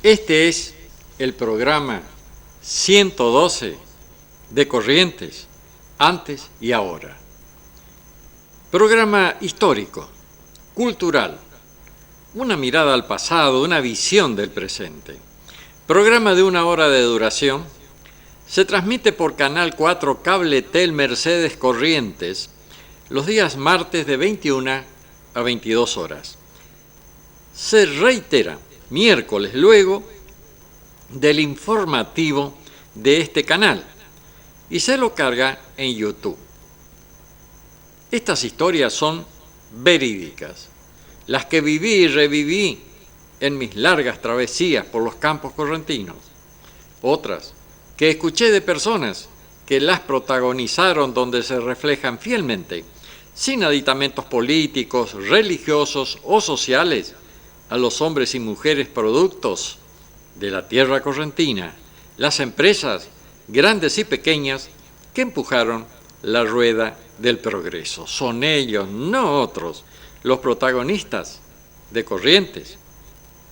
Este es el programa 112 de Corrientes, antes y ahora. Programa histórico, cultural, una mirada al pasado, una visión del presente. Programa de 1 hora de duración. Se transmite por Canal 4 Cable Tel Mercedes Corrientes los días martes de 21 a 22 horas. Se reitera miércoles luego del informativo de este canal y se lo carga en YouTube. Estas historias son verídicas, las que viví y reviví en mis largas travesías por los campos correntinos. Otras que escuché de personas que las protagonizaron, donde se reflejan fielmente, sin aditamentos políticos, religiosos o sociales, a los hombres y mujeres productos de la tierra correntina, las empresas, grandes y pequeñas, que empujaron la rueda del progreso. Son ellos, no otros, los protagonistas de Corrientes,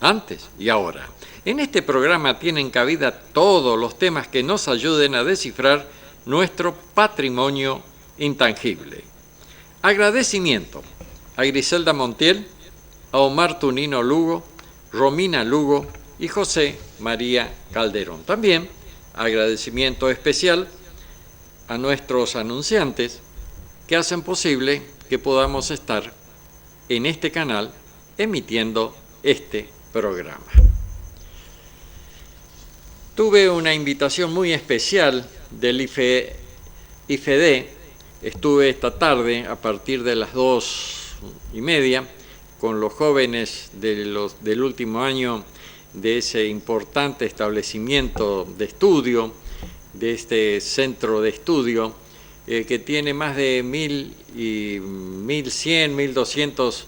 antes y ahora. En este programa tienen cabida todos los temas que nos ayuden a descifrar nuestro patrimonio intangible. Agradecimiento a Griselda Montiel, a Omar Tunino Lugo, Romina Lugo y José María Calderón. También agradecimiento especial a nuestros anunciantes que hacen posible que podamos estar en este canal emitiendo este programa. Tuve una invitación muy especial del IFED. Estuve esta tarde a partir de las 2:30 con los jóvenes del último año de ese importante establecimiento de estudio, de este centro de estudio, que tiene más de 1.100, 1.200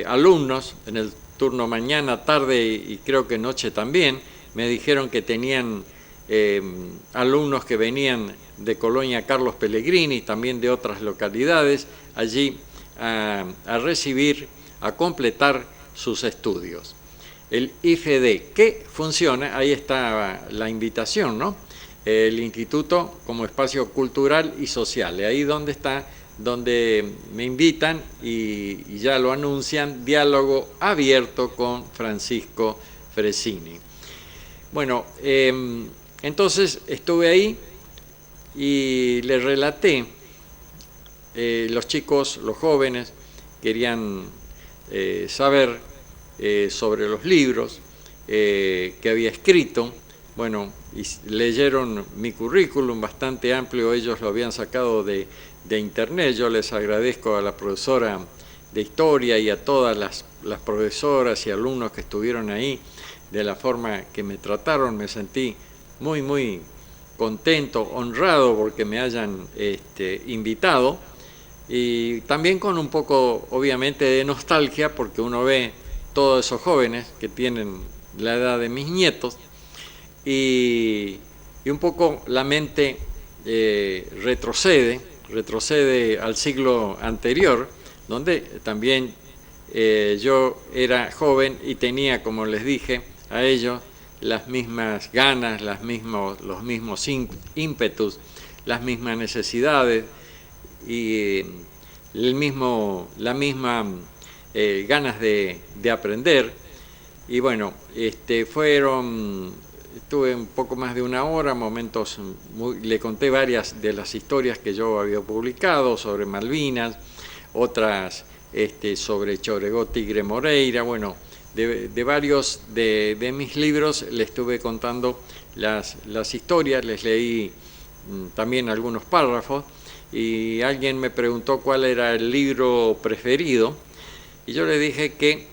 alumnos en el turno mañana, tarde y creo que noche también. Me dijeron que tenían alumnos que venían de Colonia Carlos Pellegrini, también de otras localidades, allí a recibir, a completar sus estudios. El IFED, que funciona, ahí está la invitación, ¿no? El Instituto como espacio cultural y social, ahí donde está, donde me invitan y ya lo anuncian, diálogo abierto con Francisco Fresini. Bueno, entonces estuve ahí y le relaté los chicos, los jóvenes, querían saber sobre los libros que había escrito. Bueno, y leyeron mi currículum bastante amplio, ellos lo habían sacado de internet. Yo les agradezco a la profesora de historia y a todas las profesoras y alumnos que estuvieron ahí, de la forma que me trataron. Me sentí muy, muy contento, honrado porque me hayan invitado, y también con un poco, obviamente, de nostalgia, porque uno ve todos esos jóvenes que tienen la edad de mis nietos, y un poco la mente retrocede al siglo anterior, donde también yo era joven y tenía, como les dije a ellos, las mismas ganas, los mismos ímpetus, las mismas necesidades y la misma ganas de aprender. Y bueno, estuve un poco más de una hora, momentos le conté varias de las historias que yo había publicado sobre Malvinas, otras sobre Choregó Tigre Moreira. Bueno, de varios de mis libros les estuve contando las historias, les leí también algunos párrafos, y alguien me preguntó cuál era el libro preferido, y yo le dije que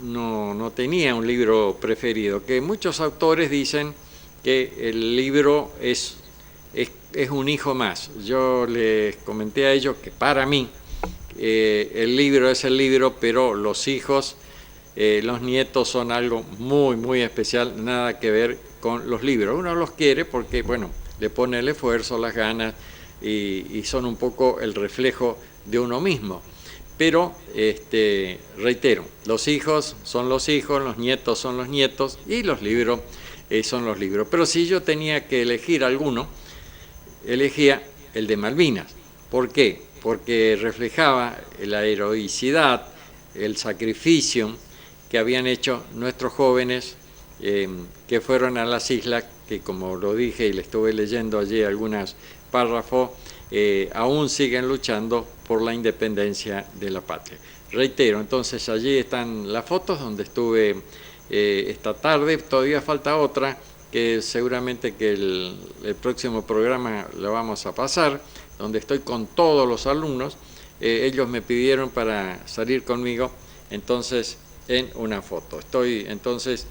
no tenía un libro preferido, que muchos autores dicen que el libro es un hijo más. Yo les comenté a ellos que para mí el libro es el libro, pero los hijos, los nietos son algo muy, muy especial, nada que ver con los libros. Uno los quiere porque, bueno, le pone el esfuerzo, las ganas, y son un poco el reflejo de uno mismo. Pero, reitero, los hijos son los hijos, los nietos son los nietos, y los libros son los libros. Pero si yo tenía que elegir alguno, elegía el de Malvinas. ¿Por qué? Porque reflejaba la heroicidad, el sacrificio que habían hecho nuestros jóvenes que fueron a las islas, que, como lo dije y le estuve leyendo allí algunos párrafos, aún siguen luchando por la independencia de la patria. Reitero, entonces allí están las fotos donde estuve esta tarde. Todavía falta otra que seguramente que el próximo programa lo vamos a pasar, donde estoy con todos los alumnos. Ellos me pidieron para salir conmigo, entonces, en una foto. Estoy entonces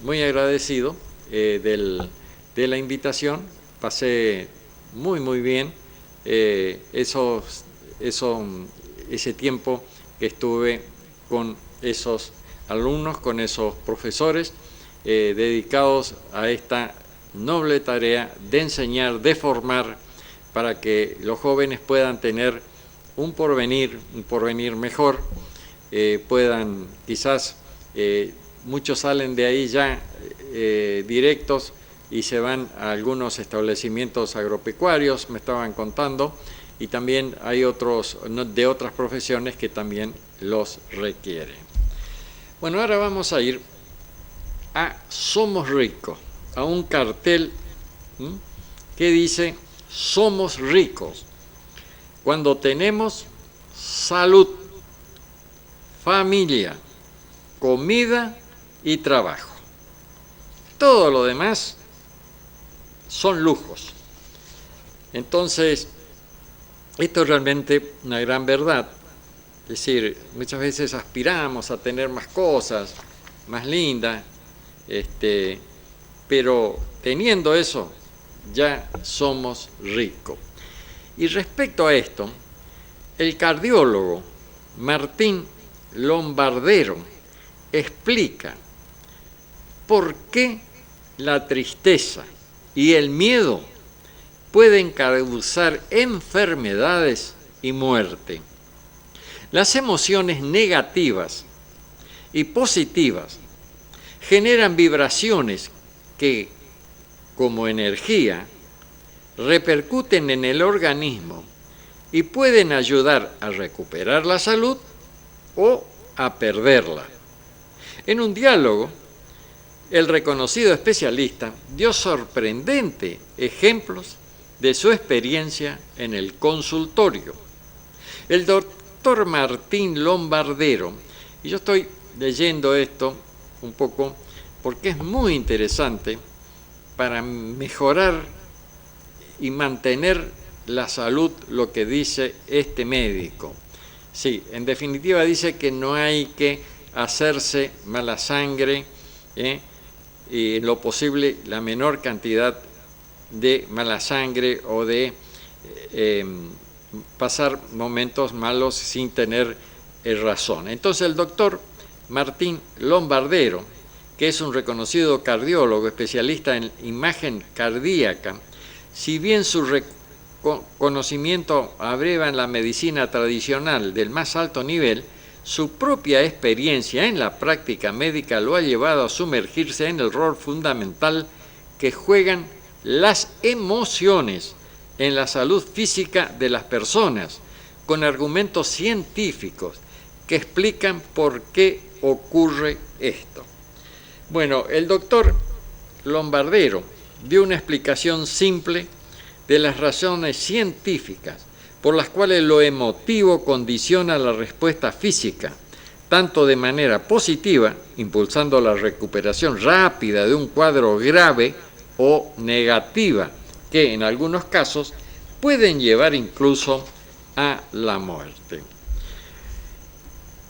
muy agradecido de la invitación. Pasé muy, muy bien ese tiempo que estuve con esos alumnos, con esos profesores dedicados a esta noble tarea de enseñar, de formar, para que los jóvenes puedan tener un porvenir mejor, puedan quizás, muchos salen de ahí ya directos y se van a algunos establecimientos agropecuarios, me estaban contando, y también hay otros de otras profesiones que también los requieren. Bueno, ahora vamos a ir a Somos Ricos, a un cartel que dice: somos ricos cuando tenemos salud, familia, comida y trabajo. Todo lo demás son lujos. Entonces, esto es realmente una gran verdad. Es decir, muchas veces aspiramos a tener más cosas, más lindas, pero teniendo eso, ya somos ricos. Y respecto a esto, el cardiólogo Martín Lombardero explica por qué la tristeza y el miedo pueden causar enfermedades y muerte. Las emociones negativas y positivas generan vibraciones que, como energía, repercuten en el organismo y pueden ayudar a recuperar la salud o a perderla. En un diálogo, el reconocido especialista dio sorprendentes ejemplos de su experiencia en el consultorio. El doctor Martín Lombardero, y yo estoy leyendo esto un poco porque es muy interesante para mejorar y mantener la salud, lo que dice este médico. Sí, en definitiva dice que no hay que hacerse mala sangre, y en lo posible la menor cantidad de mala sangre o de pasar momentos malos sin tener razón. Entonces el doctor Martín Lombardero, que es un reconocido cardiólogo especialista en imagen cardíaca, si bien su conocimiento abreva en la medicina tradicional del más alto nivel, su propia experiencia en la práctica médica lo ha llevado a sumergirse en el rol fundamental que juegan las emociones en la salud física de las personas, con argumentos científicos que explican por qué ocurre esto. Bueno, el doctor Lombardero dio una explicación simple de las razones científicas por las cuales lo emotivo condiciona la respuesta física, tanto de manera positiva, impulsando la recuperación rápida de un cuadro grave, o negativa, que en algunos casos pueden llevar incluso a la muerte.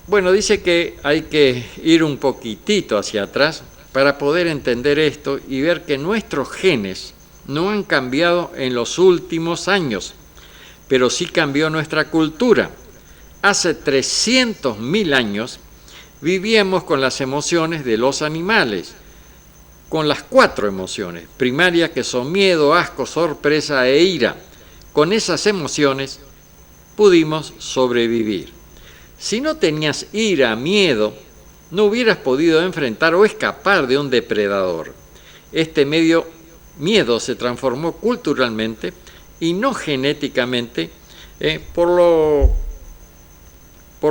Bueno, dice que hay que ir un poquitito hacia atrás para poder entender esto y ver que nuestros genes no han cambiado en los últimos años, pero sí cambió nuestra cultura. Hace 300.000 años vivíamos con las emociones de los animales, con las 4 emociones primarias que son miedo, asco, sorpresa e ira. Con esas emociones pudimos sobrevivir. Si no tenías ira, miedo, no hubieras podido enfrentar o escapar de un depredador. Este miedo se transformó culturalmente y no genéticamente, por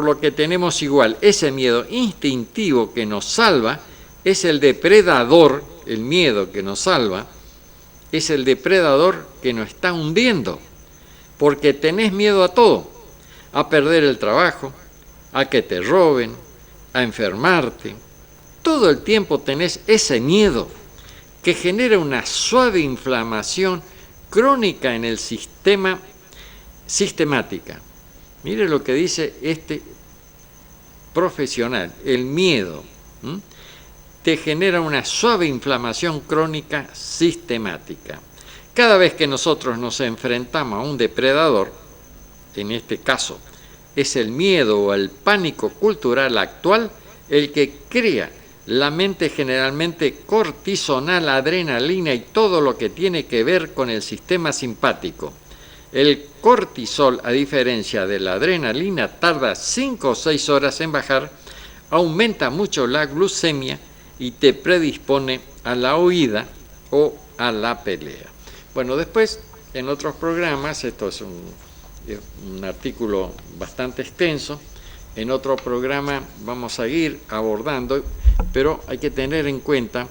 lo que tenemos igual. Ese miedo instintivo que nos salva es el depredador, el miedo que nos salva, es el depredador que nos está hundiendo, porque tenés miedo a todo, a perder el trabajo, a que te roben, a enfermarte. Todo el tiempo tenés ese miedo que genera una suave inflamación crónica en el sistemática. Mire lo que dice este profesional, el miedo te genera una suave inflamación crónica sistemática. Cada vez que nosotros nos enfrentamos a un depredador, en este caso es el miedo o el pánico cultural actual el que crea la mente generalmente cortisonal, adrenalina y todo lo que tiene que ver con el sistema simpático. El cortisol, a diferencia de la adrenalina, tarda 5 o 6 horas en bajar, aumenta mucho la glucemia y te predispone a la huida o a la pelea. Bueno, después, en otros programas, esto es un artículo bastante extenso, en otro programa vamos a ir abordando, pero hay que tener en cuenta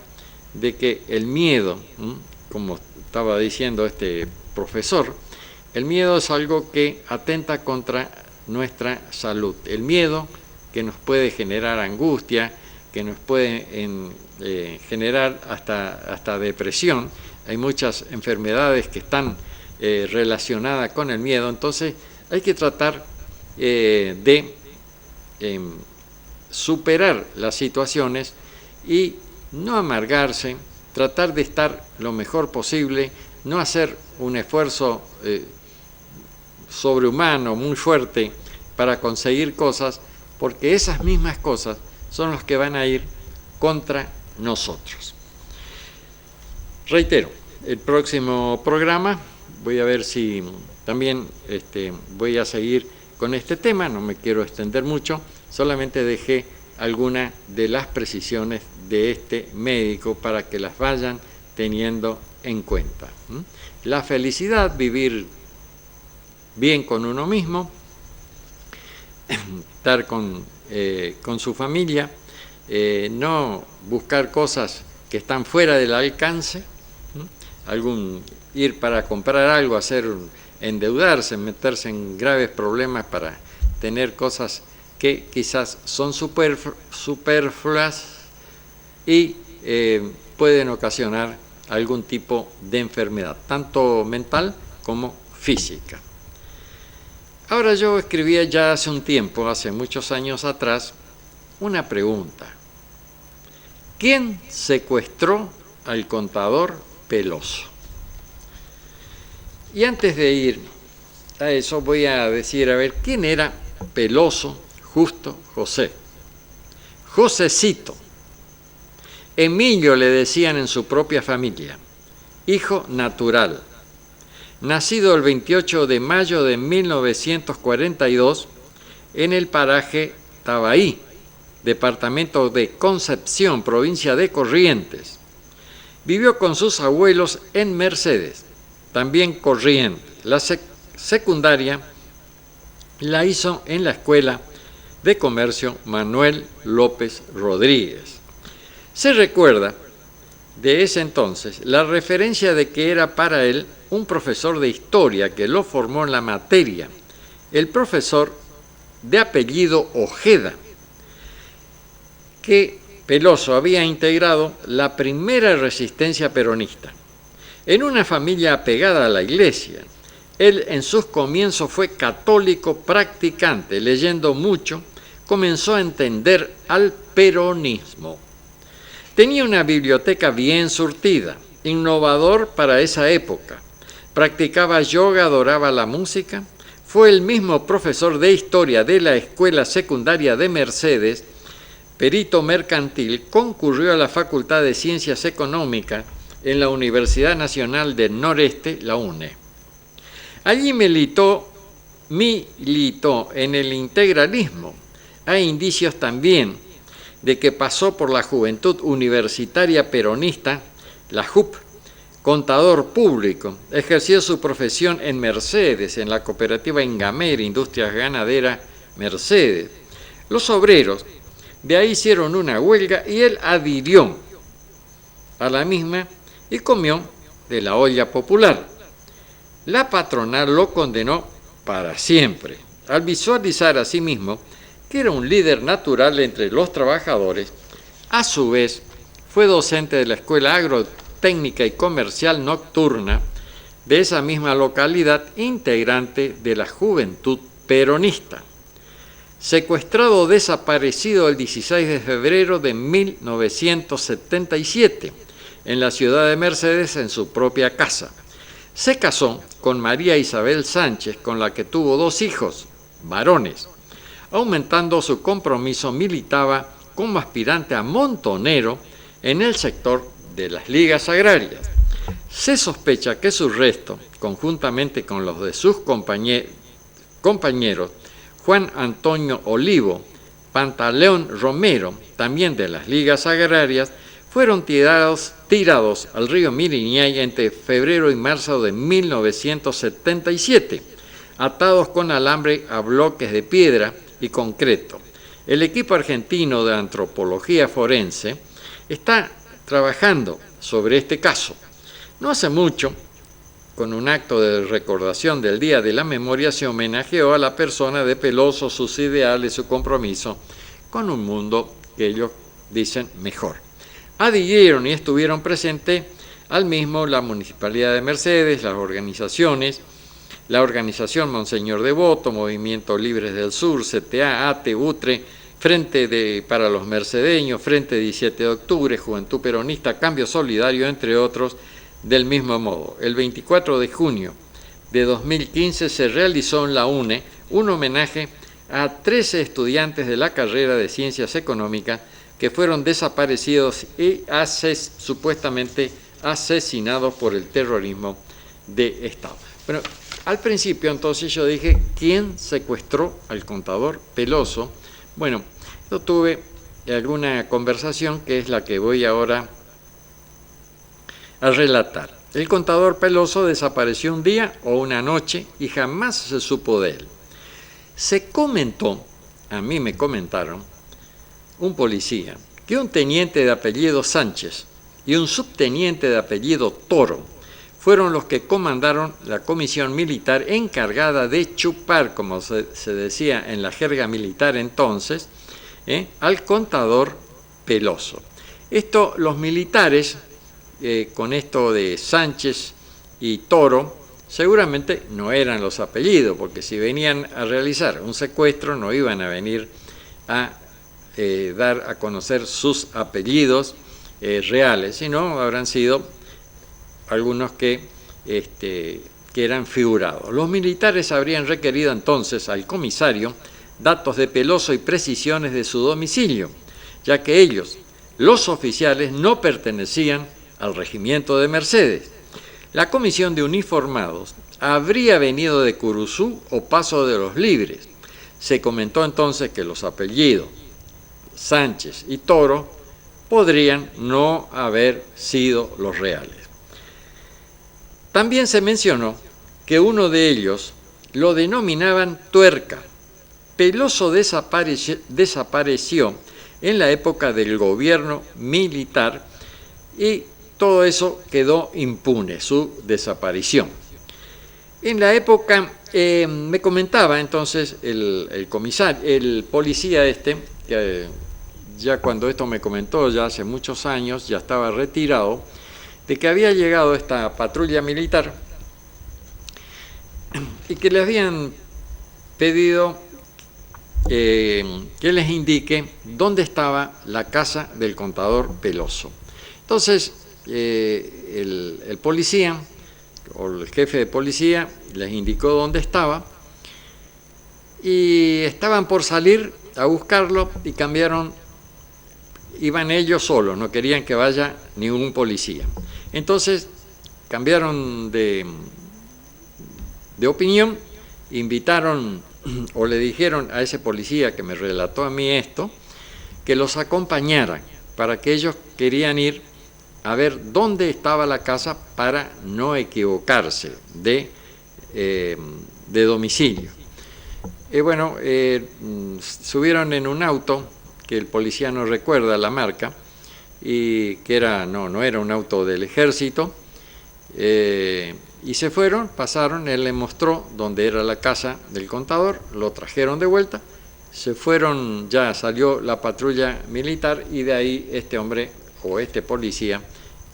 de que el miedo, como estaba diciendo este profesor, el miedo es algo que atenta contra nuestra salud. El miedo que nos puede generar angustia, que nos puede generar hasta depresión. Hay muchas enfermedades que están relacionadas con el miedo, entonces hay que tratar de superar las situaciones y no amargarse, tratar de estar lo mejor posible, no hacer un esfuerzo sobrehumano, muy fuerte, para conseguir cosas, porque esas mismas cosas son las que van a ir contra nosotros. Reitero, el próximo programa voy a ver si también voy a seguir con este tema, no me quiero extender mucho, solamente dejé algunas de las precisiones de este médico para que las vayan teniendo en cuenta. La felicidad, vivir bien con uno mismo, estar con su familia, no buscar cosas que están fuera del alcance, ir para comprar algo, hacer endeudarse, meterse en graves problemas para tener cosas que quizás son superfluas y pueden ocasionar algún tipo de enfermedad, tanto mental como física. Ahora yo escribía ya hace un tiempo, hace muchos años atrás, una pregunta. ¿Quién secuestró al contador Peloso? Y antes de ir a eso voy a decir, a ver, ¿quién era Peloso Justo José? Josecito. Emilio le decían en su propia familia, hijo natural, nacido el 28 de mayo de 1942 en el paraje Tabaí, departamento de Concepción, provincia de Corrientes. Vivió con sus abuelos en Mercedes, también Corrientes. La secundaria la hizo en la Escuela de Comercio Manuel López Rodríguez. Se recuerda de ese entonces la referencia de que era para él un profesor de historia que lo formó en la materia, el profesor de apellido Ojeda, que Peloso había integrado la primera resistencia peronista. En una familia apegada a la iglesia, él en sus comienzos fue católico practicante, leyendo mucho, comenzó a entender al peronismo. Tenía una biblioteca bien surtida, innovador para esa época. Practicaba yoga, adoraba la música. Fue el mismo profesor de historia de la Escuela Secundaria de Mercedes, perito mercantil, concurrió a la Facultad de Ciencias Económicas en la Universidad Nacional del Noreste, la UNE. Allí militó en el integralismo. Hay indicios también de que pasó por la Juventud Universitaria Peronista, la JUP, contador público, ejerció su profesión en Mercedes, en la cooperativa Ingamera, Industrias Ganaderas Mercedes. Los obreros de ahí hicieron una huelga y él adhirió a la misma y comió de la olla popular. La patronal lo condenó para siempre, al visualizar a sí mismo que era un líder natural entre los trabajadores. A su vez, fue docente de la Escuela Agrotécnica y Comercial Nocturna de esa misma localidad, integrante de la Juventud Peronista. Secuestrado desaparecido el 16 de febrero de 1977 en la ciudad de Mercedes, en su propia casa. Se casó con María Isabel Sánchez, con la que tuvo 2 hijos, varones. Aumentando su compromiso, militaba como aspirante a montonero en el sector de las ligas agrarias. Se sospecha que sus restos, conjuntamente con los de sus compañeros, Juan Antonio Olivo, Pantaleón Romero, también de las ligas agrarias, fueron tirados al río Miriñay entre febrero y marzo de 1977, atados con alambre a bloques de piedra y concreto. El equipo argentino de antropología forense está trabajando sobre este caso. No hace mucho, con un acto de recordación del Día de la Memoria, se homenajeó a la persona de Peloso, sus ideales, su compromiso con un mundo que ellos dicen mejor. Adhirieron y estuvieron presentes al mismo la Municipalidad de Mercedes, las organizaciones, la organización Monseñor Devoto, Movimiento Libres del Sur, CTA, ATE, UTRE, Frente para los Mercedeños, Frente 17 de Octubre, Juventud Peronista, Cambio Solidario, entre otros, del mismo modo. El 24 de junio de 2015 se realizó en la UNE un homenaje a 13 estudiantes de la carrera de Ciencias Económicas que fueron desaparecidos y supuestamente asesinados por el terrorismo de Estado. Bueno, al principio entonces yo dije, ¿quién secuestró al contador Peloso? Bueno, yo tuve alguna conversación que es la que voy ahora a relatar. El contador Peloso desapareció un día o una noche y jamás se supo de él. Se comentó, a mí me comentaron, un policía, que un teniente de apellido Sánchez y un subteniente de apellido Toro fueron los que comandaron la comisión militar encargada de chupar, como se decía en la jerga militar entonces, al contador Peloso. Esto, los militares, con esto de Sánchez y Toro, seguramente no eran los apellidos, porque si venían a realizar un secuestro no iban a venir a dar a conocer sus apellidos reales, sino habrán sido algunos que eran figurados. Los militares habrían requerido entonces al comisario datos de Peloso y precisiones de su domicilio, ya que ellos, los oficiales, no pertenecían al regimiento de Mercedes. La comisión de uniformados habría venido de Curuzú o Paso de los Libres. Se comentó entonces que los apellidos Sánchez y Toro podrían no haber sido los reales. También se mencionó que uno de ellos lo denominaban Tuerca. Peloso desapareció en la época del gobierno militar y todo eso quedó impune, su desaparición. En la época, me comentaba entonces el policía que ya cuando esto me comentó, ya hace muchos años, ya estaba retirado, de que había llegado esta patrulla militar y que le habían pedido que les indique dónde estaba la casa del contador Peloso. Entonces, el policía o el jefe de policía les indicó dónde estaba y estaban por salir a buscarlo y iban ellos solos, no querían que vaya ningún policía. Entonces cambiaron de opinión, invitaron o le dijeron a ese policía que me relató a mí esto, que los acompañaran, para que ellos querían ir a ver dónde estaba la casa para no equivocarse de domicilio. Subieron en un auto, que el policía no recuerda la marca, y que no era un auto del ejército, y se fueron, pasaron, él le mostró dónde era la casa del contador, lo trajeron de vuelta, se fueron, ya salió la patrulla militar y de ahí este hombre o este policía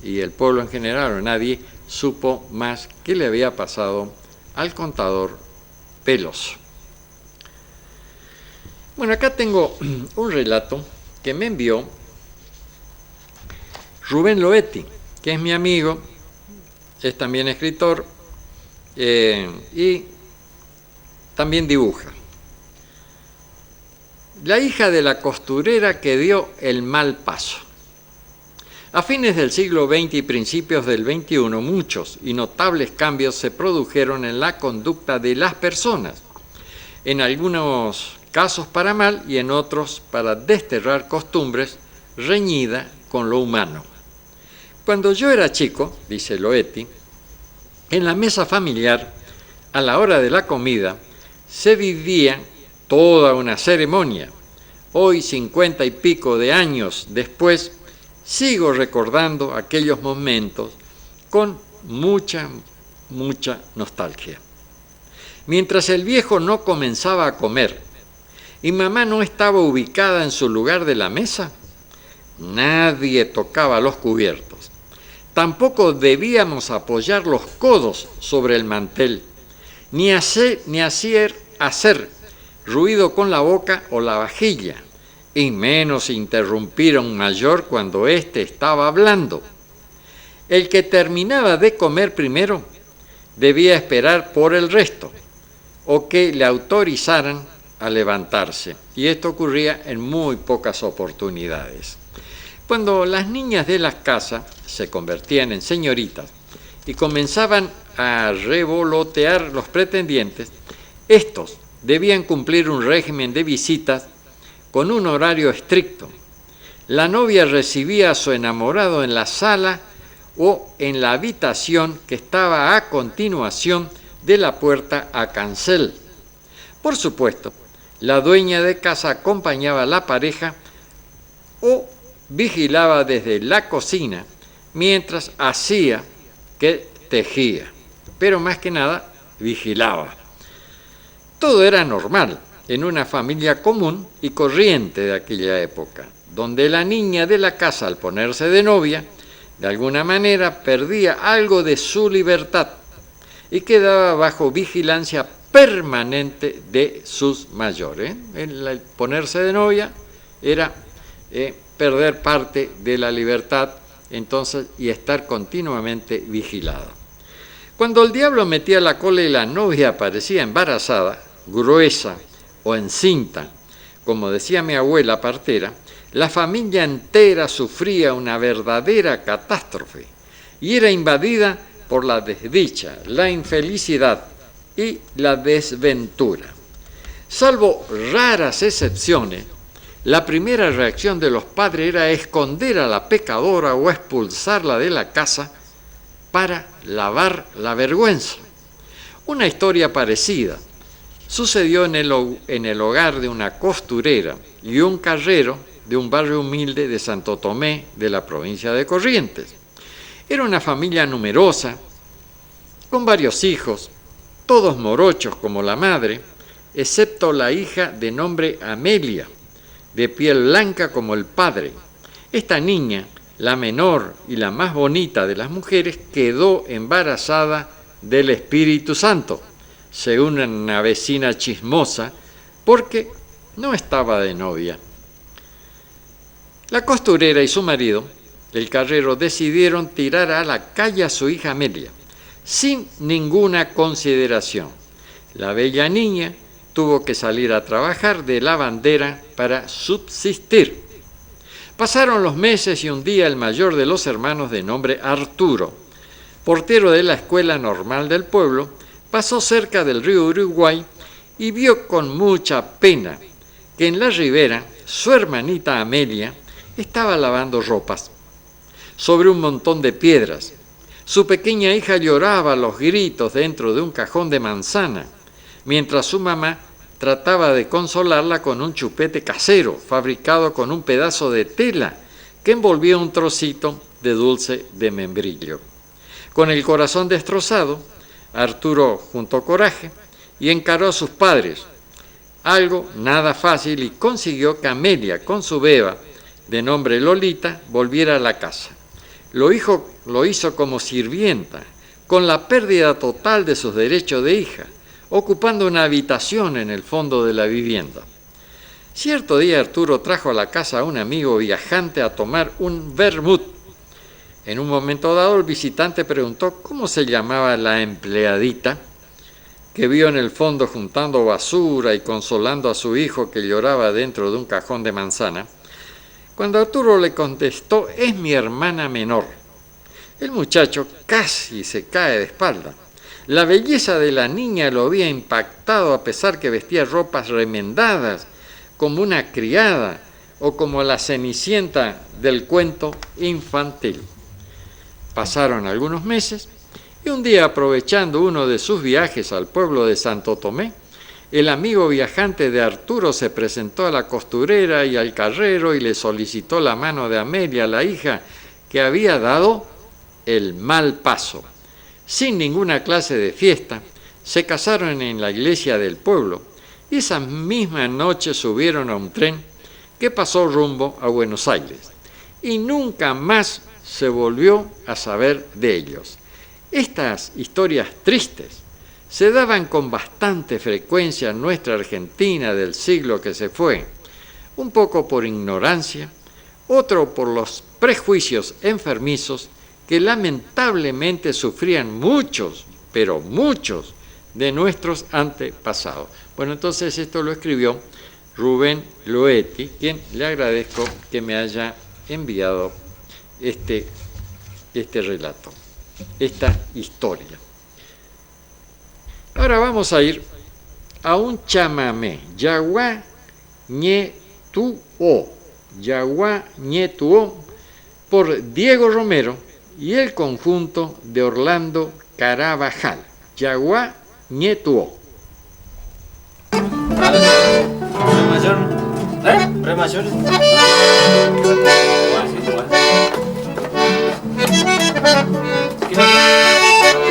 y el pueblo en general o nadie supo más qué le había pasado al contador Peloso. Bueno, acá tengo un relato que me envió Rubén Loetti, que es mi amigo, es también escritor y también dibuja. La hija de la costurera que dio el mal paso. A fines del siglo XX y principios del XXI, muchos y notables cambios se produjeron en la conducta de las personas, en algunos casos para mal y en otros para desterrar costumbres reñidas con lo humano. Cuando yo era chico, dice Loetti, en la mesa familiar, a la hora de la comida, se vivía toda una ceremonia. Hoy, 50 y pico de años después, sigo recordando aquellos momentos con mucha nostalgia. Mientras el viejo no comenzaba a comer y mamá no estaba ubicada en su lugar de la mesa, nadie tocaba los cubiertos. Tampoco debíamos apoyar los codos sobre el mantel, ni hacer ruido con la boca o la vajilla, y menos interrumpir a un mayor cuando éste estaba hablando. El que terminaba de comer primero debía esperar por el resto, o que le autorizaran a levantarse, y esto ocurría en muy pocas oportunidades. Cuando las niñas de las casas se convertían en señoritas y comenzaban a revolotear los pretendientes, estos debían cumplir un régimen de visitas con un horario estricto. La novia recibía a su enamorado en la sala o en la habitación que estaba a continuación de la puerta a cancel. Por supuesto, la dueña de casa acompañaba a la pareja o vigilaba desde la cocina mientras hacía que tejía, pero más que nada vigilaba. Todo era normal en una familia común y corriente de aquella época, donde la niña de la casa, al ponerse de novia, de alguna manera perdía algo de su libertad y quedaba bajo vigilancia permanente de sus mayores. El ponerse de novia era perder parte de la libertad, entonces, y estar continuamente vigilada. Cuando el diablo metía la cola y la novia aparecía embarazada, gruesa o encinta, como decía mi abuela partera, la familia entera sufría una verdadera catástrofe y era invadida por la desdicha, la infelicidad y la desventura. Salvo raras excepciones, la primera reacción de los padres era esconder a la pecadora o expulsarla de la casa para lavar la vergüenza. Una historia parecida sucedió en el hogar de una costurera y un carrero de un barrio humilde de Santo Tomé, de la provincia de Corrientes. Era una familia numerosa, con varios hijos, todos morochos como la madre, excepto la hija de nombre Amelia, de piel blanca como el padre. Esta niña, la menor y la más bonita de las mujeres, quedó embarazada del Espíritu Santo, según una vecina chismosa, porque no estaba de novia. La costurera y su marido, el carrero, decidieron tirar a la calle a su hija Amelia, sin ninguna consideración. La bella niña tuvo que salir a trabajar de lavandera para subsistir. Pasaron los meses y un día el mayor de los hermanos, de nombre Arturo, portero de la escuela normal del pueblo, pasó cerca del río Uruguay y vio con mucha pena que en la ribera su hermanita Amelia estaba lavando ropas sobre un montón de piedras. Su pequeña hija lloraba a los gritos dentro de un cajón de manzana, mientras su mamá trataba de consolarla con un chupete casero fabricado con un pedazo de tela que envolvía un trocito de dulce de membrillo. Con el corazón destrozado, Arturo juntó coraje y encaró a sus padres, algo nada fácil, y consiguió que Amelia, con su beba de nombre Lolita, volviera a la casa. Lo hizo como sirvienta, con la pérdida total de sus derechos de hija, ocupando una habitación en el fondo de la vivienda. Cierto día Arturo trajo a la casa a un amigo viajante a tomar un vermut. En un momento dado el visitante preguntó cómo se llamaba la empleadita que vio en el fondo juntando basura y consolando a su hijo que lloraba dentro de un cajón de manzana. Cuando Arturo le contestó: es mi hermana menor, el muchacho casi se cae de espalda. La belleza de la niña lo había impactado, a pesar que vestía ropas remendadas, como una criada o como la Cenicienta del cuento infantil. Pasaron algunos meses y un día, aprovechando uno de sus viajes al pueblo de Santo Tomé, el amigo viajante de Arturo se presentó a la costurera y al carrero y le solicitó la mano de Amelia, la hija que había dado el mal paso. Sin ninguna clase de fiesta, se casaron en la iglesia del pueblo y esa misma noche subieron a un tren que pasó rumbo a Buenos Aires y nunca más se volvió a saber de ellos. Estas historias tristes se daban con bastante frecuencia en nuestra Argentina del siglo que se fue, un poco por ignorancia, otro por los prejuicios enfermizos que lamentablemente sufrían muchos, pero muchos de nuestros antepasados. Bueno, entonces esto lo escribió Rubén Loetti, quien le agradezco que me haya enviado este relato, esta historia. Ahora vamos a ir a un chamamé, Yaguá Ñetuó, Yaguá Ñetuó, por Diego Romero y el conjunto de Orlando Carabajal, Yaguá Ñetuó. Re mayor. Re mayor. ¿Qué?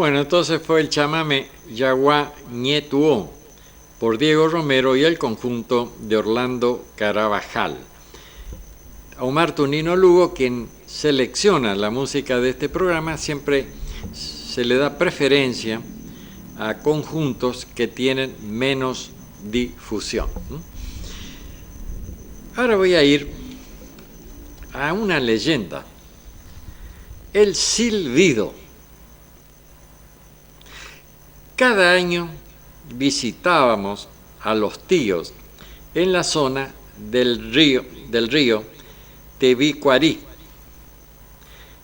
Bueno, entonces fue el chamame Yaguá Ñetuó por Diego Romero y el conjunto de Orlando Carabajal. Omar Tunino Lugo, quien selecciona la música de este programa, siempre se le da preferencia a conjuntos que tienen menos difusión. Ahora voy a ir a una leyenda, el silbido. Cada año visitábamos a los tíos en la zona del río Tebicuarí.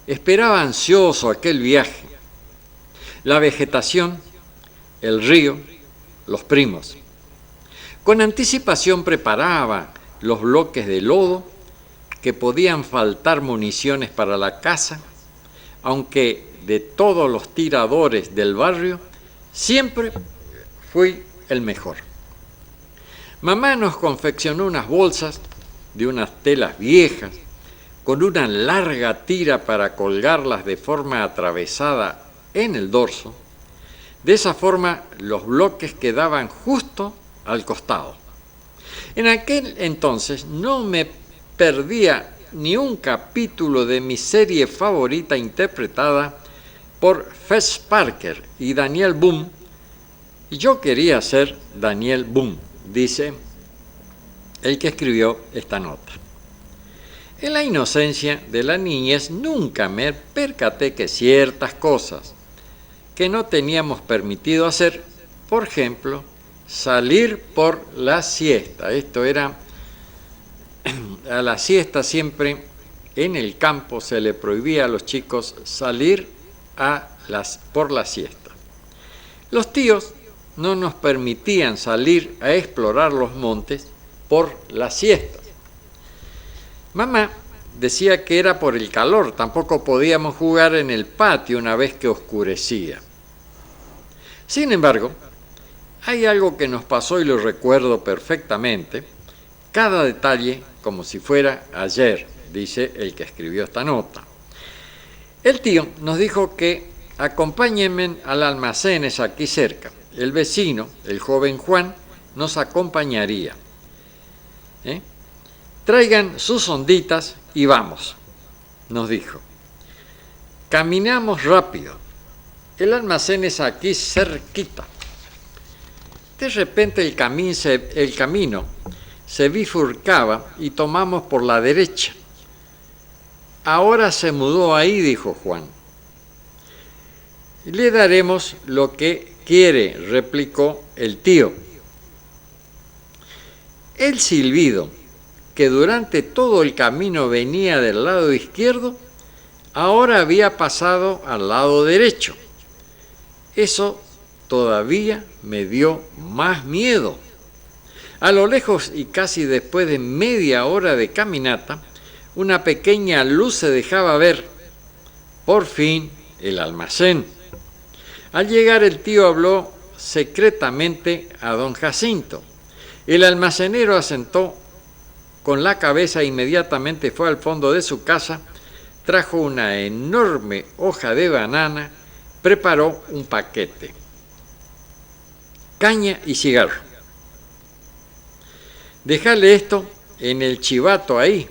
Esperaba ansioso aquel viaje. La vegetación, el río, los primos. Con anticipación preparaba los bloques de lodo que podían faltar municiones para la caza, aunque de todos los tiradores del barrio, siempre fui el mejor. Mamá nos confeccionó unas bolsas de unas telas viejas, con una larga tira para colgarlas de forma atravesada en el dorso. De esa forma los bloques quedaban justo al costado. En aquel entonces no me perdía ni un capítulo de mi serie favorita interpretada por Fess Parker y Daniel Boone, y yo quería ser Daniel Boone, dice el que escribió esta nota. En la inocencia de la niñez nunca me percaté que ciertas cosas que no teníamos permitido hacer, por ejemplo, salir por la siesta. Esto era, a la siesta siempre en el campo se le prohibía a los chicos salir por la siesta. Los tíos no nos permitían salir a explorar los montes por la siesta. Mamá decía que era por el calor, tampoco podíamos jugar en el patio una vez que oscurecía. Sin embargo, hay algo que nos pasó y lo recuerdo perfectamente, cada detalle como si fuera ayer, dice el que escribió esta nota. El tío nos dijo que acompáñenme al almacén, es aquí cerca. El vecino, el joven Juan, nos acompañaría. Traigan sus onditas y vamos, nos dijo. Caminamos rápido. El almacén es aquí cerquita. De repente el camino se bifurcaba y tomamos por la derecha. Ahora se mudó ahí, dijo Juan. Le daremos lo que quiere, replicó el tío. El silbido, que durante todo el camino venía del lado izquierdo, ahora había pasado al lado derecho. Eso todavía me dio más miedo. A lo lejos y casi después de media hora de caminata, una pequeña luz se dejaba ver. Por fin, el almacén. Al llegar el tío habló secretamente a don Jacinto. El almacenero asentó con la cabeza e inmediatamente fue al fondo de su casa, trajo una enorme hoja de banana, preparó un paquete. Caña y cigarro. Dejale esto en el chivato ahí.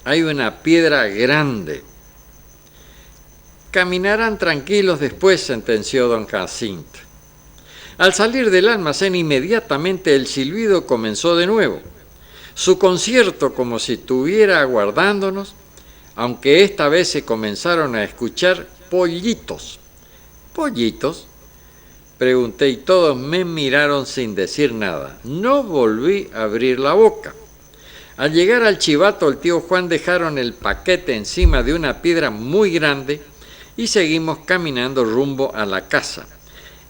Hay una piedra grande. Caminarán tranquilos después, sentenció don Jacinto. Al salir del almacén, inmediatamente el silbido comenzó de nuevo. Su concierto como si estuviera aguardándonos, aunque esta vez se comenzaron a escuchar pollitos. ¿Pollitos? Pregunté y todos me miraron sin decir nada. No volví a abrir la boca. Al llegar al chivato, el tío Juan dejaron el paquete encima de una piedra muy grande y seguimos caminando rumbo a la casa.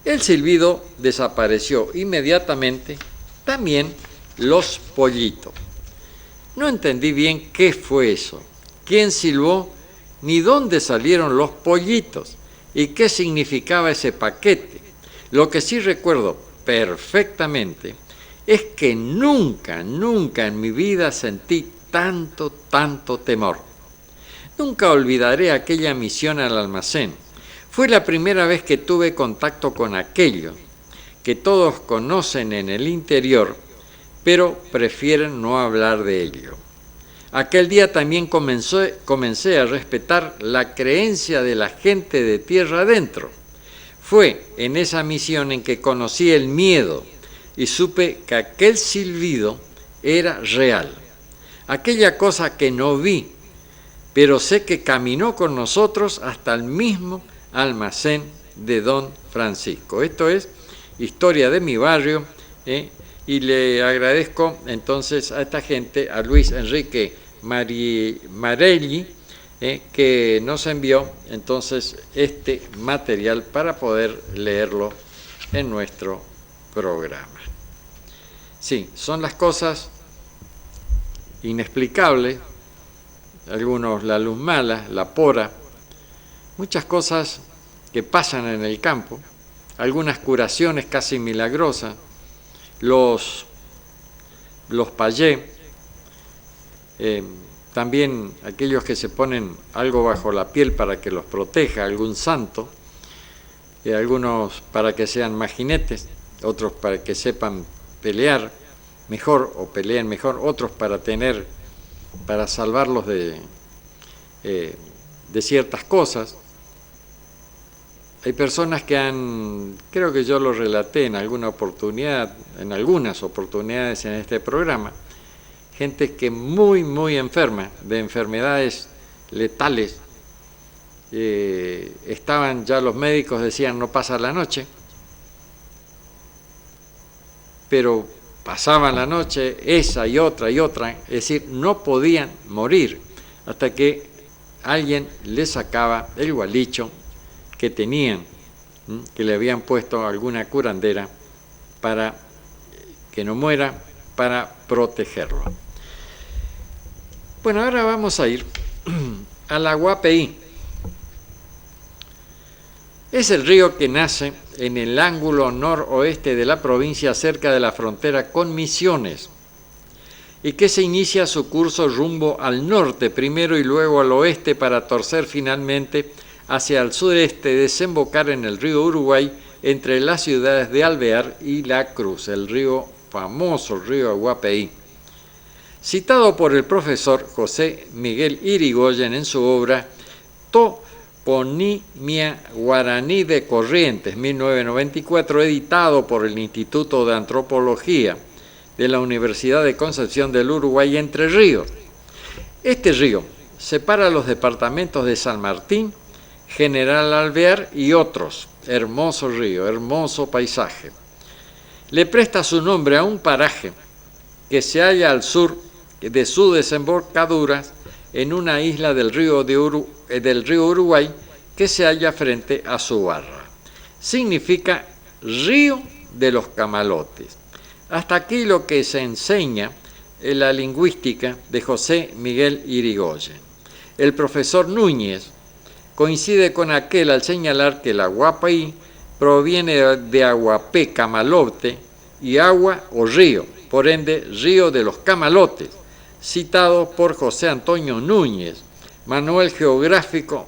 El silbido desapareció inmediatamente, también los pollitos. No entendí bien qué fue eso, quién silbó, ni dónde salieron los pollitos y qué significaba ese paquete. Lo que sí recuerdo perfectamente es que nunca en mi vida sentí tanto temor. Nunca olvidaré aquella misión al almacén. Fue la primera vez que tuve contacto con aquello que todos conocen en el interior, pero prefieren no hablar de ello. Aquel día también comencé a respetar la creencia de la gente de tierra adentro. Fue en esa misión en que conocí el miedo y supe que aquel silbido era real. Aquella cosa que no vi, pero sé que caminó con nosotros hasta el mismo almacén de Don Francisco. Esto es Historia de mi barrio, y le agradezco entonces a esta gente, a Luis Enrique Marelli, que nos envió entonces este material para poder leerlo en nuestro programa. Sí, son las cosas inexplicables, algunos la luz mala, la pora, muchas cosas que pasan en el campo, algunas curaciones casi milagrosas, los payés, también aquellos que se ponen algo bajo la piel para que los proteja, algún santo, algunos para que sean más jinetes, otros para que sepan pelear mejor o peleen mejor, otros para salvarlos de ciertas cosas. Hay personas que creo que yo lo relaté en algunas oportunidades en este programa, gente que muy enferma, de enfermedades letales, estaban ya los médicos decían no pasa la noche, pero pasaban la noche, esa y otra, es decir, no podían morir hasta que alguien les sacaba el gualicho que tenían, que le habían puesto alguna curandera para que no muera, para protegerlo. Bueno, ahora vamos a ir al Aguapeí. Es el río que nace en el ángulo noroeste de la provincia cerca de la frontera con Misiones y que se inicia su curso rumbo al norte primero y luego al oeste para torcer finalmente hacia el sureste, desembocar en el río Uruguay entre las ciudades de Alvear y La Cruz, el famoso río Aguapeí. Citado por el profesor José Miguel Irigoyen en su obra Toponimia Guaraní de Corrientes, 1994, editado por el Instituto de Antropología de la Universidad de Concepción del Uruguay, Entre Ríos. Este río separa los departamentos de San Martín, General Alvear y otros. Hermoso río, hermoso paisaje. Le presta su nombre a un paraje que se halla al sur de su desembocadura en una isla del río Uruguay que se halla frente a su barra. Significa río de los camalotes. Hasta aquí lo que se enseña en la lingüística de José Miguel Irigoyen. El profesor Núñez coincide con aquel al señalar que el Aguapeí proviene de aguapé, camalote, y agua o río, por ende río de los camalotes, citado por José Antonio Núñez, manual geográfico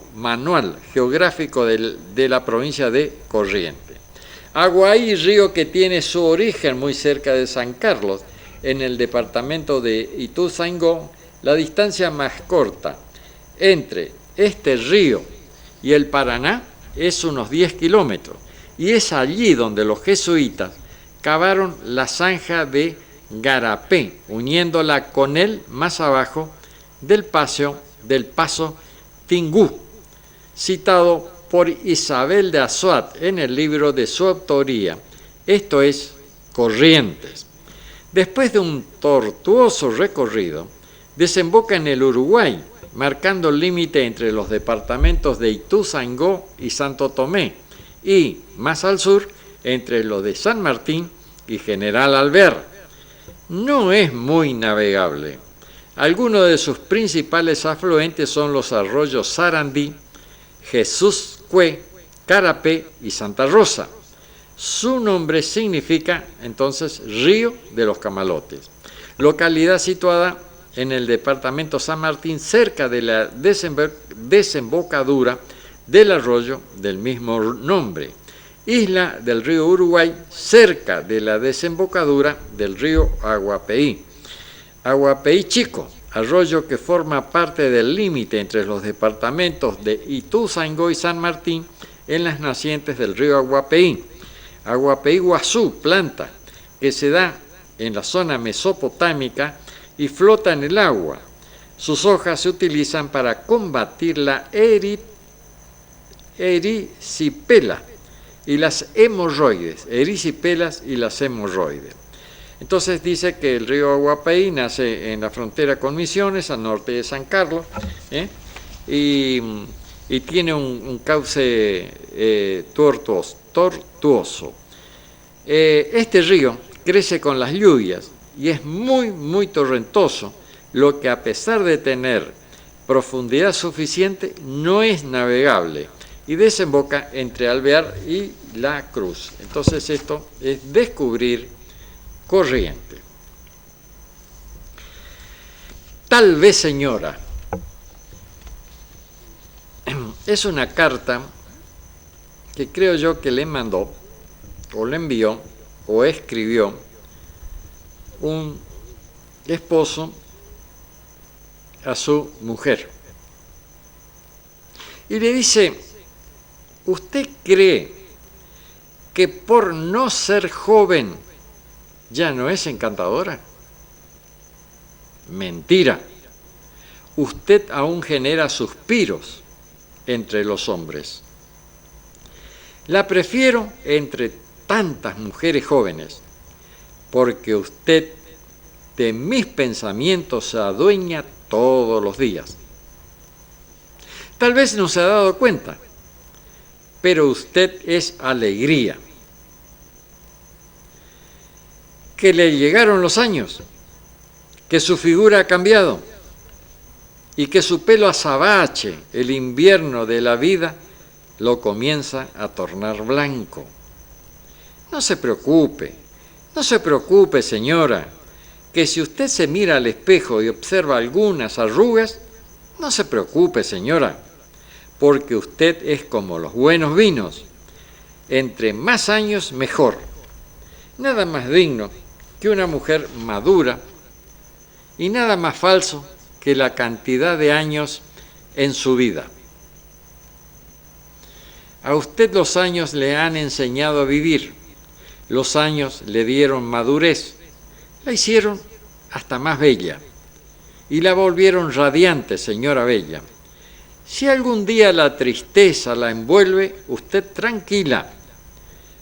de la provincia de Corrientes. Aguaí, río que tiene su origen muy cerca de San Carlos, en el departamento de Ituzaingó. La distancia más corta entre este río y el Paraná es unos 10 kilómetros, y es allí donde los jesuitas cavaron la zanja de Garapé, uniéndola con él más abajo del paso Tingú, citado por Isabel de Azuat en el libro de su autoría, esto es, Corrientes. Después de un tortuoso recorrido, desemboca en el Uruguay, marcando el límite entre los departamentos de Ituzaingó y Santo Tomé, y, más al sur, entre los de San Martín y General Alvear. No es muy navegable. Algunos de sus principales afluentes son los arroyos Sarandí, Jesús Cue, Carapé y Santa Rosa. Su nombre significa entonces río de los camalotes, localidad situada en el departamento San Martín cerca de la desembocadura del arroyo del mismo nombre, isla del río Uruguay, cerca de la desembocadura del río Aguapeí. Aguapeí Chico, arroyo que forma parte del límite entre los departamentos de Ituzaingó y San Martín en las nacientes del río Aguapeí. Aguapeí Guazú, planta que se da en la zona mesopotámica y flota en el agua. Sus hojas se utilizan para combatir la erisipela y las hemorroides, erisipelas y las hemorroides. Entonces dice que el río Aguapeí nace en la frontera con Misiones, al norte de San Carlos, y tiene un cauce tortuoso. Este río crece con las lluvias y es muy torrentoso, lo que a pesar de tener profundidad suficiente no es navegable y desemboca entre Alvear y La Cruz. Entonces esto es descubrir corriente. Tal vez, señora, es una carta que creo yo que le mandó, o le envió, o escribió un esposo a su mujer. Y le dice: ¿usted cree que por no ser joven ya no es encantadora? Mentira. Usted aún genera suspiros entre los hombres. La prefiero entre tantas mujeres jóvenes, porque usted de mis pensamientos se adueña todos los días. Tal vez no se ha dado cuenta, pero usted es alegría. Que le llegaron los años, que su figura ha cambiado y que su pelo azabache, el invierno de la vida, lo comienza a tornar blanco. No se preocupe, señora, que si usted se mira al espejo y observa algunas arrugas, no se preocupe, señora, porque usted es como los buenos vinos, entre más años mejor. Nada más digno que una mujer madura y nada más falso que la cantidad de años en su vida. A usted los años le han enseñado a vivir, los años le dieron madurez, la hicieron hasta más bella y la volvieron radiante, señora bella. Si algún día la tristeza la envuelve, usted tranquila,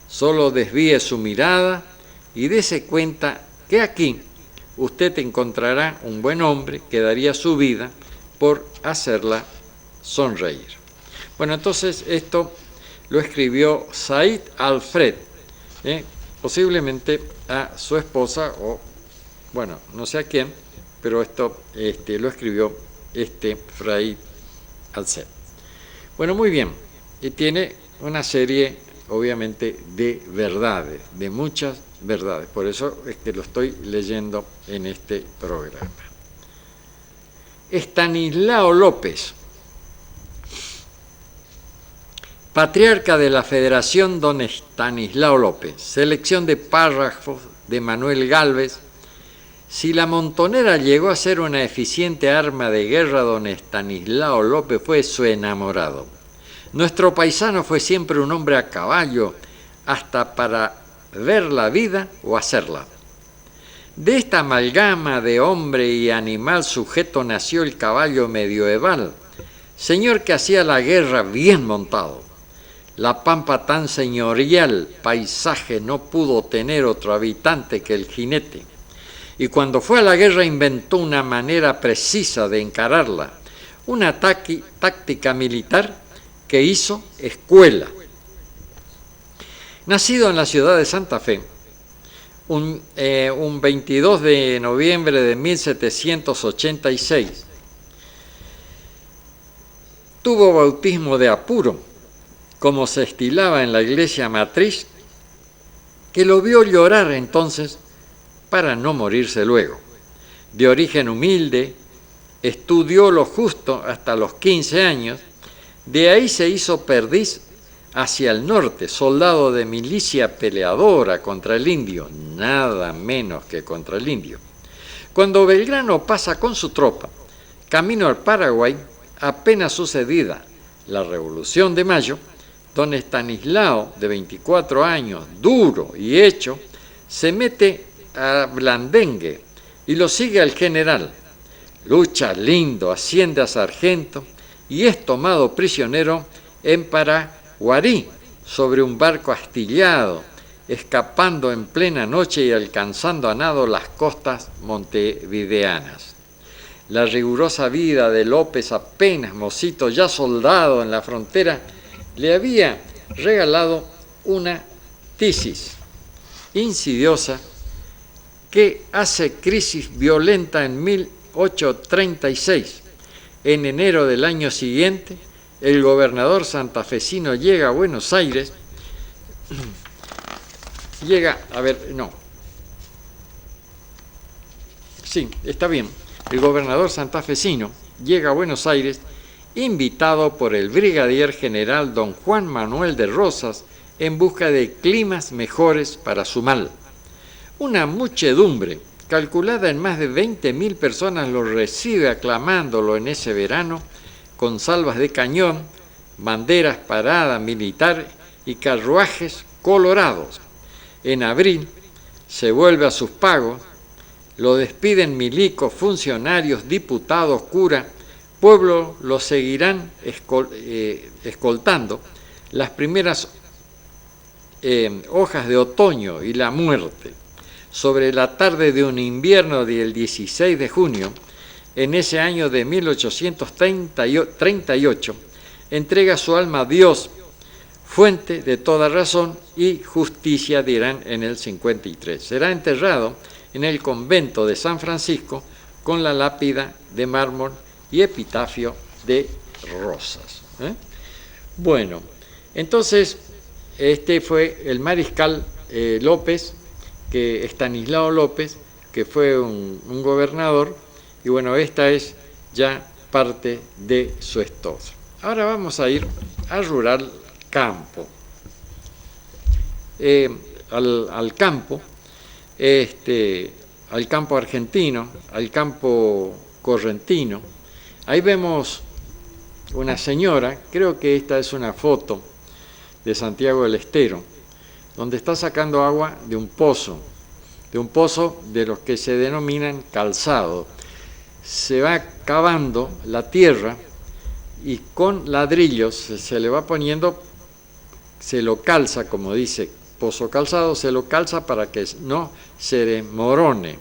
solo desvíe su mirada y dése cuenta que aquí usted encontrará un buen hombre que daría su vida por hacerla sonreír. Bueno, entonces esto lo escribió Said Alfred, posiblemente a su esposa o, bueno, no sé a quién, pero esto lo escribió Fray Alfred. Bueno, muy bien, y tiene una serie, obviamente, de verdades, de muchas verdades, por eso es que lo estoy leyendo en este programa. Estanislao López, patriarca de la Federación don Estanislao López, selección de párrafos de Manuel Gálvez. Si la montonera llegó a ser una eficiente arma de guerra, don Estanislao López fue su enamorado. Nuestro paisano fue siempre un hombre a caballo, hasta para ver la vida o hacerla. De esta amalgama de hombre y animal sujeto nació el caballo medioeval, señor que hacía la guerra bien montado. La pampa tan señorial paisaje no pudo tener otro habitante que el jinete. Y cuando fue a la guerra inventó una manera precisa de encararla, una táctica militar que hizo escuela. Nacido en la ciudad de Santa Fe, un 22 de noviembre de 1786, tuvo bautismo de apuro, como se estilaba en la iglesia matriz, que lo vio llorar entonces para no morirse luego. De origen humilde, estudió lo justo hasta los 15 años, De ahí se hizo perdiz hacia el norte, soldado de milicia peleadora contra el indio, nada menos que contra el indio. Cuando Belgrano pasa con su tropa camino al Paraguay, apenas sucedida la Revolución de Mayo, don Estanislao, de 24 años, duro y hecho, se mete a Blandengue y lo sigue al general. Lucha lindo, asciende a sargento y es tomado prisionero en Paraguarí sobre un barco astillado, escapando en plena noche y alcanzando a nado las costas montevideanas. La rigurosa vida de López, apenas mocito, ya soldado en la frontera, le había regalado una tisis insidiosa que hace crisis violenta en 1836. En enero del año siguiente, el gobernador santafesino llega a Buenos Aires, el gobernador santafesino llega a Buenos Aires invitado por el brigadier general don Juan Manuel de Rosas en busca de climas mejores para su mal. Una muchedumbre, calculada en más de 20.000 personas, lo recibe aclamándolo en ese verano con salvas de cañón, banderas paradas militar y carruajes colorados. En abril se vuelve a sus pagos, lo despiden milicos, funcionarios, diputados, cura, pueblo lo seguirán escoltando las primeras hojas de otoño y la muerte. Sobre la tarde de un invierno del 16 de junio, en ese año de 1838, entrega su alma a Dios, fuente de toda razón y justicia, dirán en el 53. Será enterrado en el convento de San Francisco con la lápida de mármol y epitafio de rosas. Bueno, entonces este fue el mariscal López, Estanislao López, que fue un gobernador, y bueno, esta es ya parte de su historia. Ahora vamos a ir al rural campo. Al campo, al campo argentino, al campo correntino. Ahí vemos una señora, creo que esta es una foto de Santiago del Estero, donde está sacando agua de un pozo de los que se denominan calzado. Se va cavando la tierra y con ladrillos se le va poniendo, se lo calza, como dice pozo calzado, se lo calza para que no se desmorone.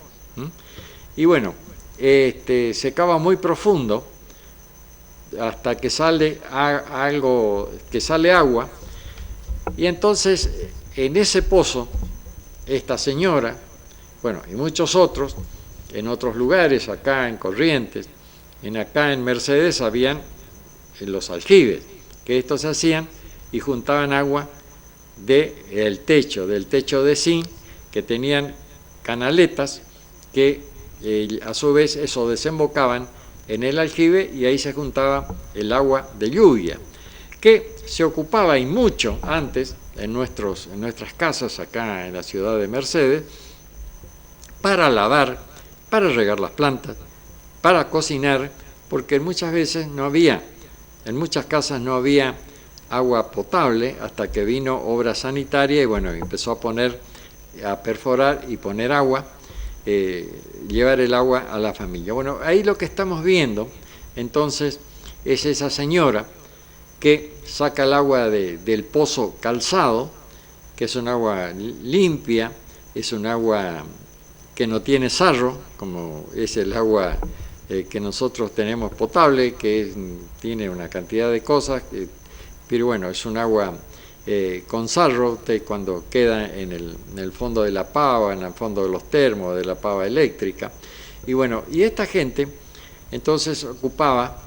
Y bueno, se cava muy profundo hasta que sale agua, y entonces en ese pozo esta señora, bueno, y muchos otros, en otros lugares, acá en Corrientes, acá en Mercedes habían los aljibes, que estos se hacían y juntaban agua del techo de zinc, que tenían canaletas que a su vez eso desembocaban en el aljibe y ahí se juntaba el agua de lluvia, que se ocupaba y mucho antes en nuestras casas acá en la ciudad de Mercedes, para lavar, para regar las plantas, para cocinar, porque muchas veces en muchas casas no había agua potable hasta que vino obra sanitaria y bueno, empezó a perforar y poner agua, llevar el agua a la familia. Bueno, ahí lo que estamos viendo entonces es esa señora que saca el agua del pozo calzado, que es un agua limpia, es un agua que no tiene sarro, como es el agua que nosotros tenemos potable, que tiene una cantidad de cosas, pero bueno, es un agua con sarro cuando queda en el fondo de la pava, en el fondo de los termos, de la pava eléctrica. Y bueno, y esta gente entonces ocupaba,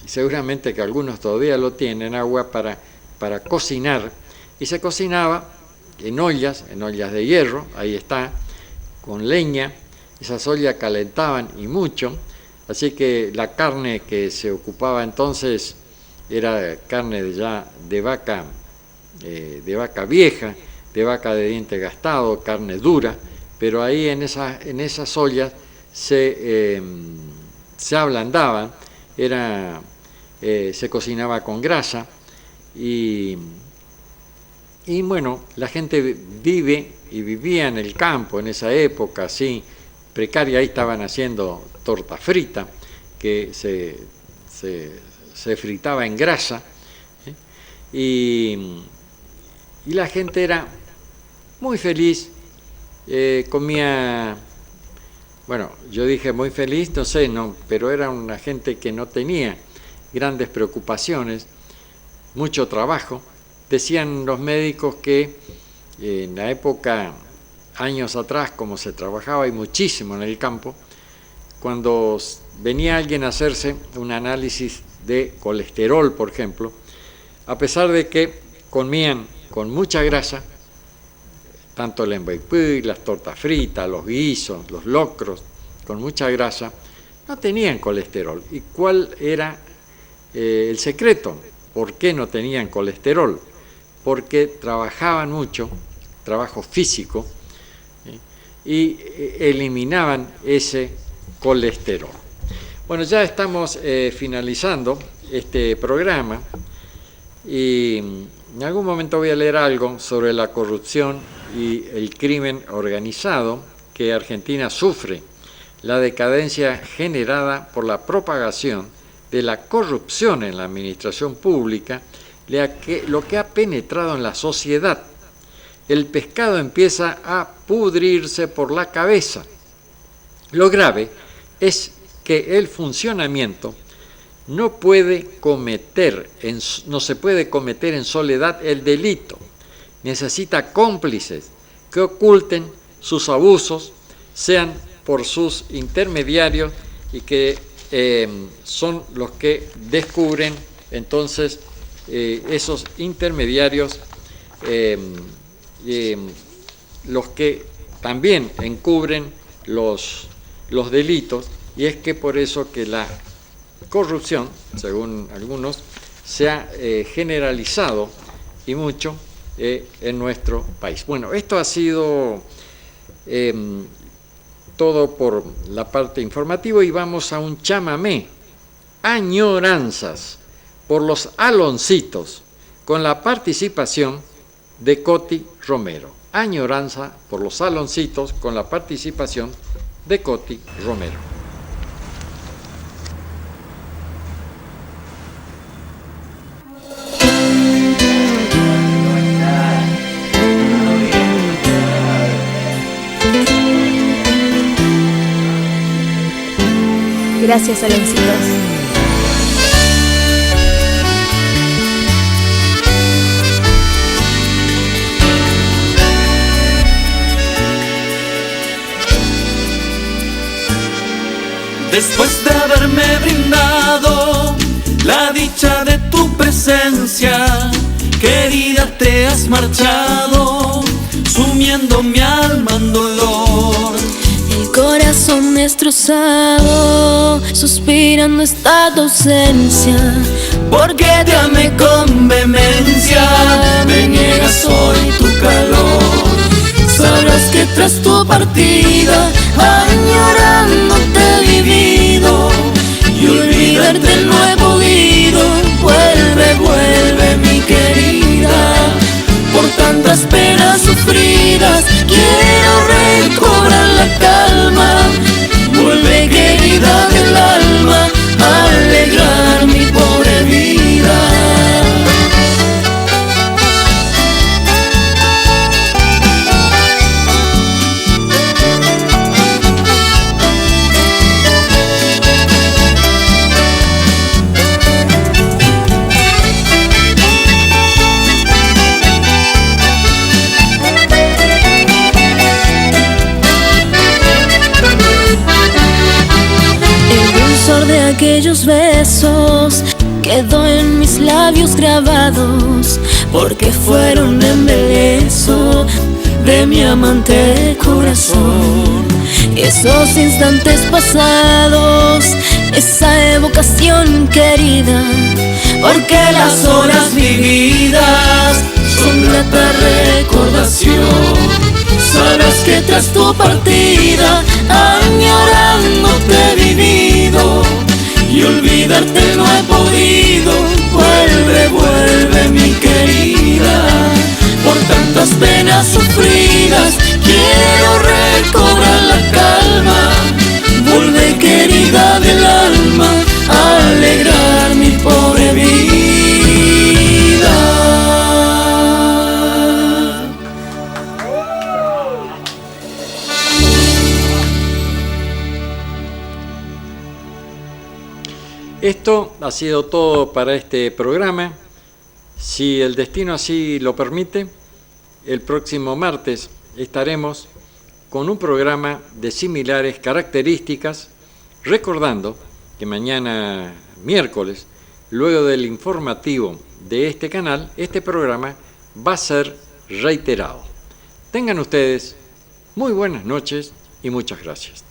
y seguramente que algunos todavía lo tienen, agua para cocinar, y se cocinaba en ollas de hierro, ahí está, con leña. Esas ollas calentaban y mucho, así que la carne que se ocupaba entonces era carne de vaca vieja, de vaca de diente gastado, carne dura, pero ahí en esas ollas se ablandaban, se cocinaba con grasa y bueno, la gente vivía en el campo en esa época, así, precaria. Ahí estaban haciendo torta frita, que se fritaba en grasa, y la gente era muy feliz, comía, bueno, yo dije muy feliz, no sé, pero era una gente que no tenía grandes preocupaciones, mucho trabajo. Decían los médicos que en la época, años atrás, como se trabajaba y muchísimo en el campo, cuando venía alguien a hacerse un análisis de colesterol, por ejemplo, a pesar de que comían con mucha grasa, tanto el emboipí, las tortas fritas, los guisos, los locros, con mucha grasa, no tenían colesterol. ¿Y cuál era el secreto? ¿Por qué no tenían colesterol? Porque trabajaban mucho, trabajo físico, y eliminaban ese colesterol. Bueno, ya estamos finalizando este programa y en algún momento voy a leer algo sobre la corrupción y el crimen organizado que Argentina sufre, la decadencia generada por la propagación de la corrupción en la administración pública, lo que ha penetrado en la sociedad. El pescado empieza a pudrirse por la cabeza. Lo grave es que el funcionamiento no se puede cometer en soledad el delito. Necesita cómplices que oculten sus abusos, sean por sus intermediarios y que son los que descubren entonces esos intermediarios, los que también encubren los delitos, y es que por eso que la corrupción, según algunos, se ha generalizado y mucho en nuestro país. Bueno, esto ha sido todo por la parte informativa y vamos a un chamamé, Añoranzas, por los Aloncitos, con la participación de Coti Romero. Añoranza por los Aloncitos, con la participación de Coti Romero. Gracias, Aloncitos. Después de haberme brindado la dicha de tu presencia, querida, te has marchado, sumiendo mi alma en dolor. El corazón destrozado, suspirando esta tu ausencia, porque te amé con vehemencia, me niegas hoy tu calor. Sabrás que tras tu partida, añorándote he vivido, y olvidarte no he podido. Vuelve, vuelve mi querida, por tantas penas sufridas quiero recobrar la calma. Vuelve, querida del alma, a alegrar mi pobre vida. De aquellos besos quedó en mis labios grabados, porque fueron embeleso de mi amante corazón. Esos instantes pasados, esa evocación querida, porque las horas vividas son grata recordación. Sabes que tras tu partida añorándote he vivido y olvidarte no he podido. Vuelve, vuelve mi querida, por tantas penas sufridas quiero recobrar la calma. Vuelve querida del alma, a alegrar mi pobre vida. Esto ha sido todo para este programa. Si el destino así lo permite, el próximo martes estaremos con un programa de similares características, recordando que mañana miércoles, luego del informativo de este canal, este programa va a ser reiterado. Tengan ustedes muy buenas noches y muchas gracias.